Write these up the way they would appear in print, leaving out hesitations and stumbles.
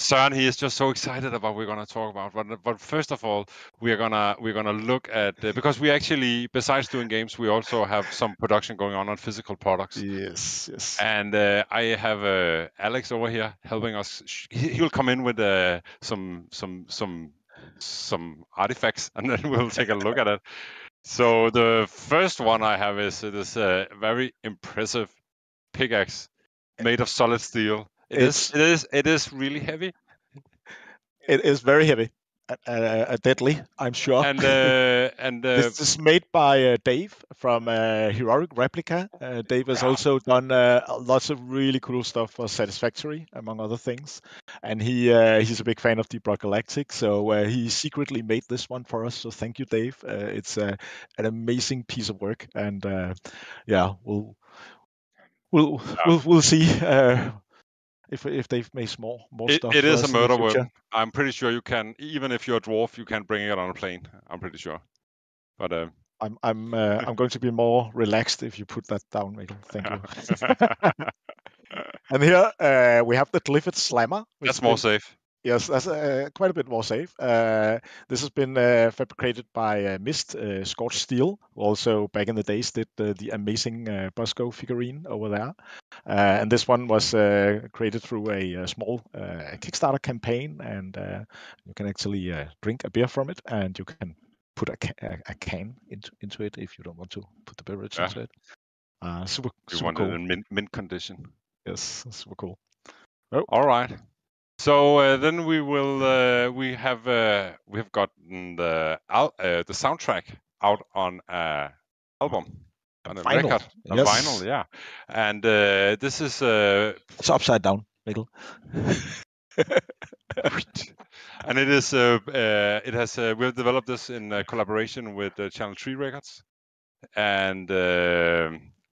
Søren, he is just so excited about what we're gonna talk about. But first of all, we're gonna look at because we actually, besides doing games, we also have some production going on physical products. Yes, yes. And I have Alex over here helping us. He'll come in with some artifacts, and then we'll take a look at it. So the first one I have is this very impressive pickaxe made of solid steel. It is really heavy. It is very heavy, deadly, I'm sure. And this is made by Dave from Heroic Replica. Dave has also done lots of really cool stuff for Satisfactory, among other things. And he's a big fan of Deep Rock Galactic, so he secretly made this one for us. So thank you, Dave. It's an amazing piece of work, and we'll see. If they've made more stuff. It is a murder weapon. I'm pretty sure you can, even if you're a dwarf, you can bring it on a plane. I'm pretty sure. But I'm going to be more relaxed if you put that down, Mikkel. Thank you. And here we have the Glyphid Slammer. That's more safe. Yes, that's quite a bit more safe. This has been fabricated by Mist, Scorched Steel, who also back in the days did the amazing Bosco figurine over there. And this one was created through a small Kickstarter campaign, and you can actually drink a beer from it, and you can put a can into it if you don't want to put the beverage into it. Super cool. In mint condition. Yes, super cool. Oh. All right. So then we will. We have gotten the soundtrack out on an album, on a record, a vinyl, yeah. And this is it's upside down, Mikkel. And it is. It has. We've developed this in collaboration with Channel 3 Records, and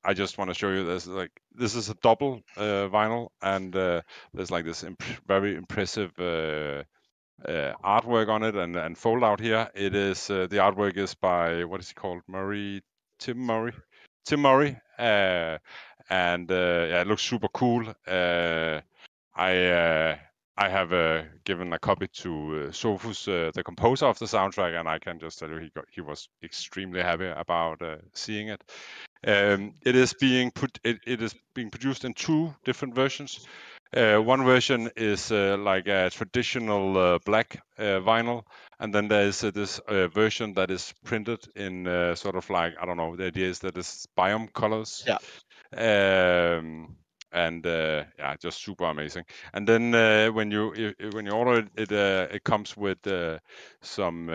I just want to show you this. Like, this is a double vinyl, and there's like this very impressive artwork on it, and fold out here. It is the artwork is by, what is he called? Tim Murray, and yeah, it looks super cool. I have given a copy to Sofus, the composer of the soundtrack, and I can just tell you he was extremely happy about seeing it. It is being produced in two different versions. One version is like a traditional black vinyl, and then there is this version that is printed in sort of like, I don't know, the idea is that it's biome colors. Yeah. And yeah, just super amazing. And then when you order it, it comes with some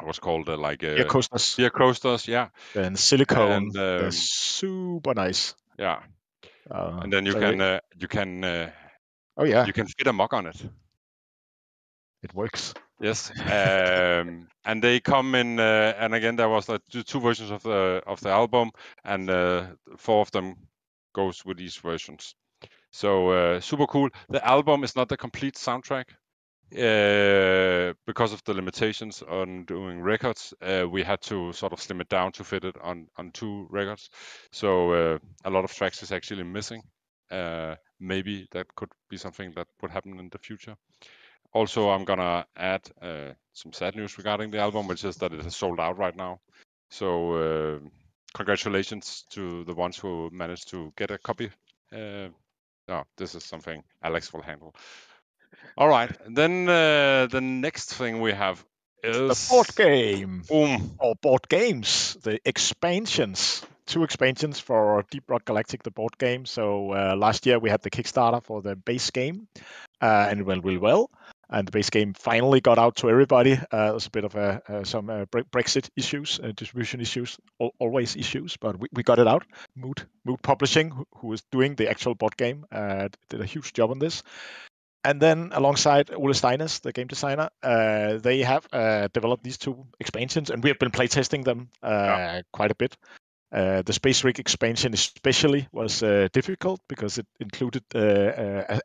what's called like beer coasters. Beer coasters, yeah. And silicone. And, they're super nice. Yeah. And then you can oh yeah, you can fit a mug on it. It works. Yes. And they come in, and again there was like two versions of the album, and 4 of them goes with these versions. So super cool. The album is not the complete soundtrack because of the limitations on doing records. We had to sort of slim it down to fit it on 2 records. So a lot of tracks is actually missing. Maybe that could be something that would happen in the future. Also, I'm gonna add some sad news regarding the album, which is that it is sold out right now. So congratulations to the ones who managed to get a copy. No, this is something Alex will handle. All right, then the next thing we have is the board game. Boom. Or board games, the expansions. 2 expansions for Deep Rock Galactic, the board game. So last year we had the Kickstarter for the base game, and it went really well. And the base game finally got out to everybody. There was a bit of some Brexit issues, distribution issues, always issues, but we got it out. Mood Publishing, who is doing the actual board game, did a huge job on this. And then alongside Ole Steiners, the game designer, they have developed these 2 expansions, and we have been playtesting them quite a bit. The Space Rig expansion especially was difficult because it included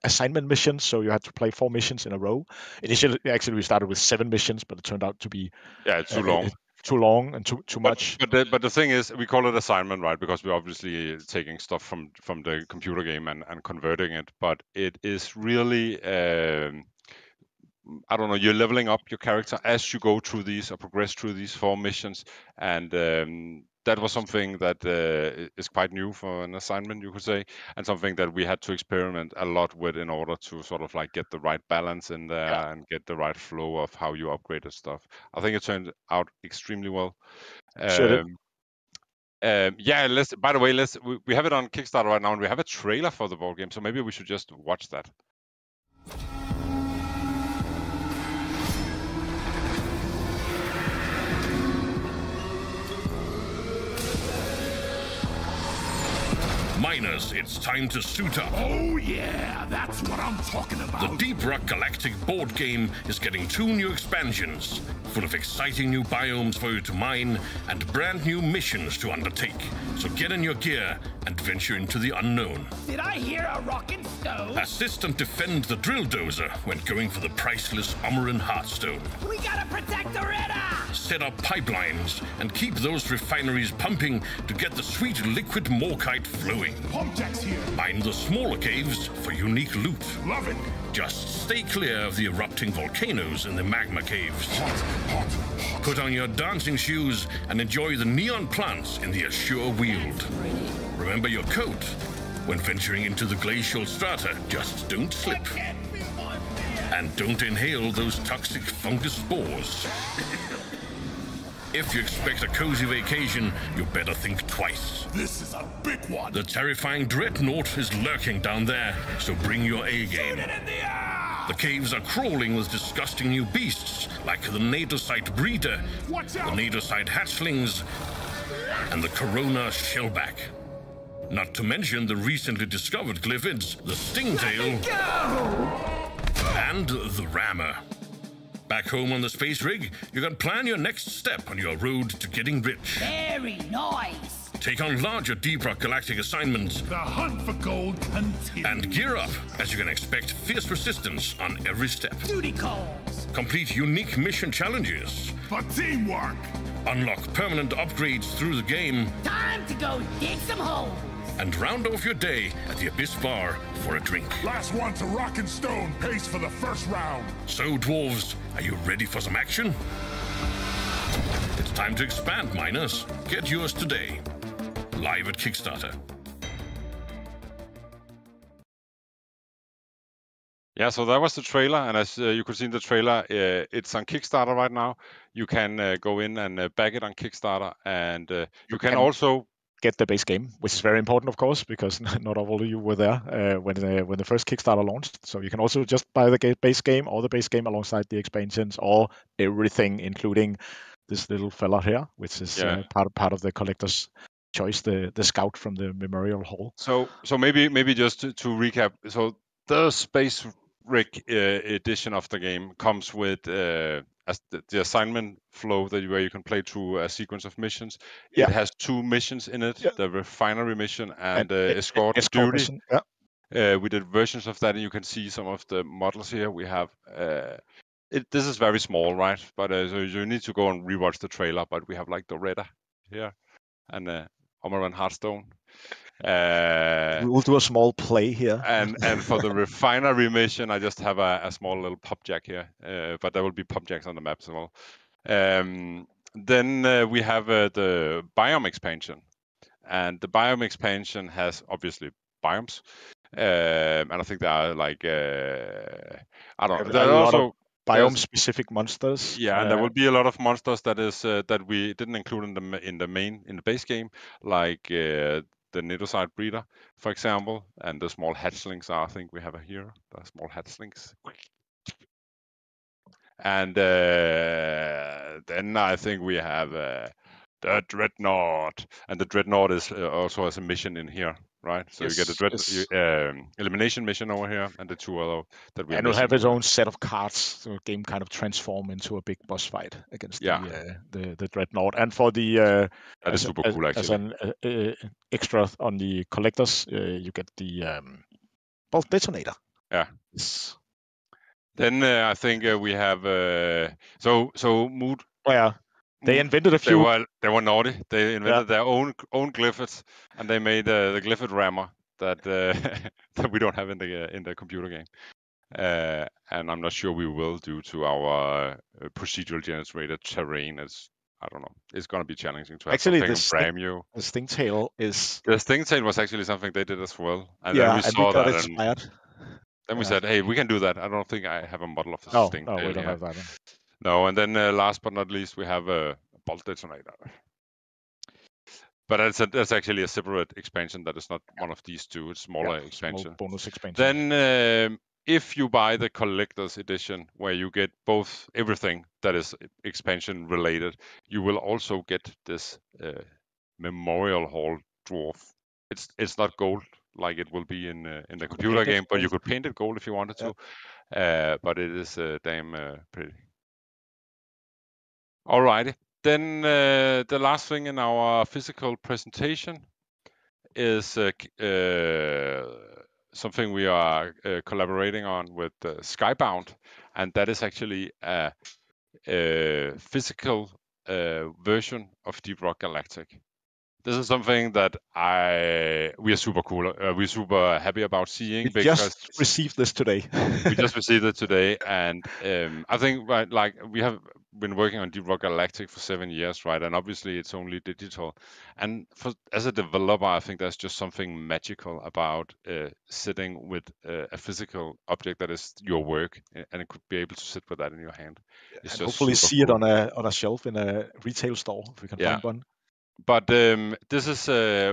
assignment missions, so you had to play 4 missions in a row. Initially, actually, we started with 7 missions, but it turned out to be too long. too long and too much. But the thing is, we call it assignment, right? Because we're obviously taking stuff from the computer game and converting it. But it is really, I don't know, you're leveling up your character as you go through these or progress through these 4 missions, and that was something that is quite new for an assignment, you could say, and something that we had to experiment a lot with in order to sort of like get the right balance in there and get the right flow of how you upgraded stuff. I think it turned out extremely well. Yeah, by the way, we have it on Kickstarter right now, and we have a trailer for the board game, so maybe we should just watch that. Miners, it's time to suit up. Oh yeah, that's what I'm talking about. The Deep Rock Galactic board game is getting 2 new expansions, full of exciting new biomes for you to mine and brand new missions to undertake. So get in your gear and venture into the unknown. Did I hear a rockin' stone? Assist and defend the drill dozer when going for the priceless Omeran Heartstone. We gotta protect the Ritter! Set up pipelines and keep those refineries pumping to get the sweet liquid morkite flowing. Pump jacks here. Mine the smaller caves for unique loot. Love it. Just stay clear of the erupting volcanoes in the magma caves. Hot. Put on your dancing shoes and enjoy the neon plants in the Azure Weald. Remember your coat. When venturing into the glacial strata, just don't slip. And don't inhale those toxic fungus spores. If you expect a cozy vacation, you better think twice. This is a big one. The terrifying dreadnought is lurking down there, so bring your A game. Shoot it in the air! The caves are crawling with disgusting new beasts, like the Nadocyte breeder, Watch the out! Nadocyte hatchlings, and the Corona shellback. Not to mention the recently discovered glyphids, the Stingtail, and the Rammer. Back home on the Space Rig, you can plan your next step on your road to getting rich. Very nice. Take on larger Deep Rock Galactic assignments. The hunt for gold continues. And gear up, as you can expect fierce resistance on every step. Duty calls. Complete unique mission challenges. For teamwork. Unlock permanent upgrades through the game. Time to go dig some holes. And round off your day at the Abyss Bar for a drink. Last one to rock and stone, pace for the first round. So, dwarves, are you ready for some action? It's time to expand, miners. Get yours today. Live at Kickstarter. Yeah, so that was the trailer, and as you could see in the trailer, it's on Kickstarter right now. You can go in and back it on Kickstarter, and you can also get the base game, which is very important, of course, because not all of you were there when the first Kickstarter launched. So you can also just buy the base game or the base game alongside the expansions or everything, including this little fella here, which is part of the collector's choice, the scout from the Memorial Hall. So maybe just to recap. So the Space Rig edition of the game comes with as the assignment flow where you can play through a sequence of missions. It has 2 missions in it: the refinery mission and escort duty. Mission. We did versions of that, and you can see some of the models here. We have this is very small, right? But so you need to go and rewatch the trailer. But we have like the Retta here and Omeran Heartstone. We'll do a small play here. And for the refinery mission, I just have a small little pop jack here, but there will be pop jacks on the map as well. Then we have the biome expansion, and the biome expansion has obviously biomes, and I think there are like I don't know. There are also biome-specific monsters. Yeah, and there will be a lot of monsters that we didn't include in the base game, like the Nadocyte breeder, for example, and the small hatchlings. I think we have here the small hatchlings. And then I think we have the Dreadnought, and the Dreadnought is also has a mission in here, right? So you get the elimination mission over here, and the 2 other that we. And it'll have its own set of cards, so the game kind of transform into a big boss fight against the Dreadnought. And for the that is super cool actually. As an extra on the collectors, you get the bolt detonator. Yeah. Then I think we have so Mood. Oh, yeah. They invented a They few. were naughty. They invented their own glyphids, and they made the glyphid rammer that that we don't have in the computer game. And I'm not sure we will due to our procedural generated terrain. I don't know. It's going to be challenging to have Actually, something brand new. the Stingtail is. The Stingtail was actually something they did as well, and Yeah, then we and saw we got that, inspired. and then we said, "Hey, we can do that." I don't think I have a model of the Stingtail. No, we don't here. have that one. No, and then last but not least, we have a bolt detonator. But that's actually a separate expansion that is not one of these two. It's smaller expansion. Small bonus expansion. Then if you buy the collector's edition, where you get both everything that is expansion related, you will also get this Memorial Hall dwarf. It's not gold like it will be in the computer game, but you could paint it gold if you wanted to. But it is damn pretty. Alrighty. Then the last thing in our physical presentation is something we are collaborating on with Skybound, and that is actually a physical version of Deep Rock Galactic. This is something that we are super cool. We're super happy about seeing. We just received this today. We just received it today, and I think like we have been working on Deep Rock Galactic for 7 years, right? And obviously it's only digital. And as a developer, I think there's just something magical about sitting with a physical object that is your work, and it could be able to sit with that in your hand. It's and just hopefully see cool. it on a shelf in a retail store if we can find one. But this is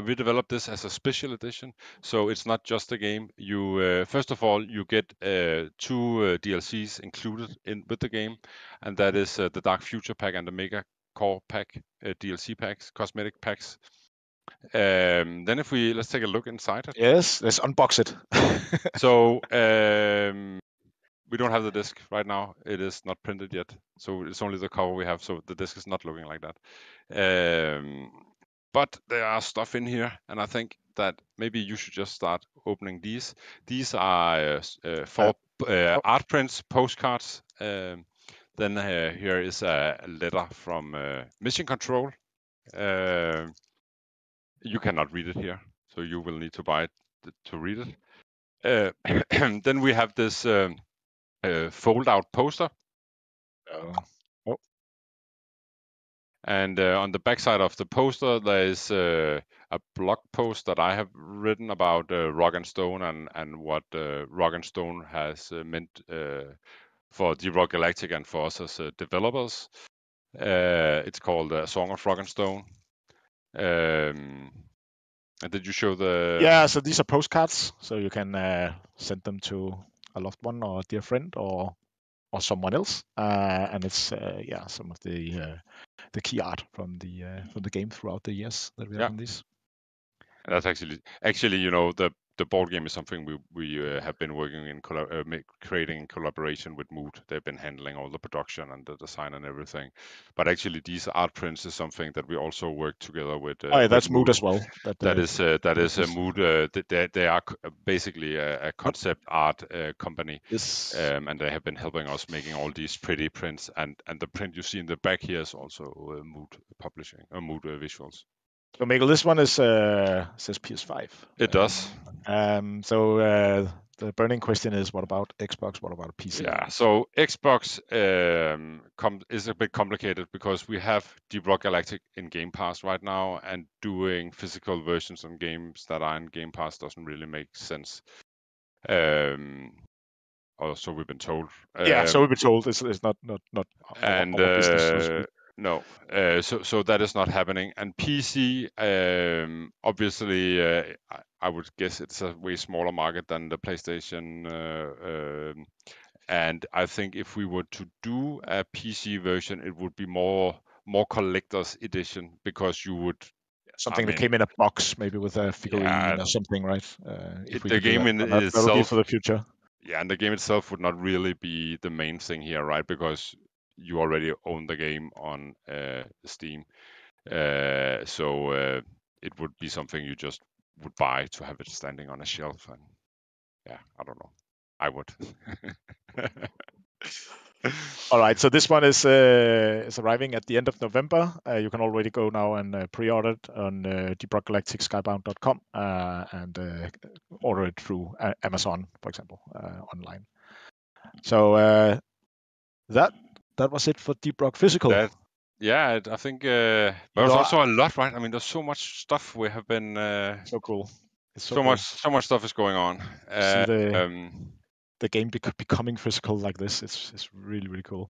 we developed this as a special edition, so it's not just a game. You first of all you get 2 DLCs included with the game, and that is the Dark Future pack and the Mega Core pack, DLC packs, cosmetic packs. Then let's take a look inside it. Yes, let's unbox it. So we don't have the disc right now. It is not printed yet, so it's only the cover we have. So the disc is not looking like that. But there are stuff in here, and I think that maybe you should just start opening these. These are 4 art prints, postcards. Then here is a letter from Mission Control. You cannot read it here, so you will need to buy it to read it. Then we have this fold-out poster. And on the backside of the poster, there is a blog post that I have written about Rock and Stone and what Rock and Stone has meant for Deep Rock Galactic and for us as developers. It's called A Song of Rock and Stone. And did you show the... Yeah, so these are postcards, so you can send them to a loved one or a dear friend or someone else, and it's some of the key art from the game throughout the years that we have on these. That's actually you know the board game is something we have been working in creating in collaboration with Mood. They've been handling all the production and the design and everything. But actually, these art prints is something that we also work together with. That's Mood as well. That is a Mood. They are basically a concept art company, and they have been helping us making all these pretty prints. And the print you see in the back here is also Mood Publishing, Mood Visuals. So Mikkel, this one is says PS5. It does. So the burning question is, what about Xbox? What about PC? Yeah, so Xbox is a bit complicated because we have Deep Rock Galactic in Game Pass right now, and doing physical versions on games that are in Game Pass doesn't really make sense. Or so we've been told. So we've been told it's not and our business. No, so that is not happening. And PC, obviously, I would guess it's a way smaller market than the PlayStation. And I think if we were to do a PC version, it would be more collector's edition, because you would something that came in a box, maybe with a figurine or something, right? The game in itself that would be for the future. Yeah, and the game itself would not really be the main thing here, right? Because you already own the game on Steam, so it would be something you just would buy to have it standing on a shelf. And yeah, I don't know, I would. All right, so this one is arriving at the end of November. You can already go now and pre-order it on Deep Rock Galactic Skybound.com and order it through Amazon, for example, online. So that was it for Deep Rock Physical. I think there's also a lot, right? I mean, there's so much stuff we have been. So cool. It's so much stuff is going on. See the game becoming physical like this. It's really, really cool.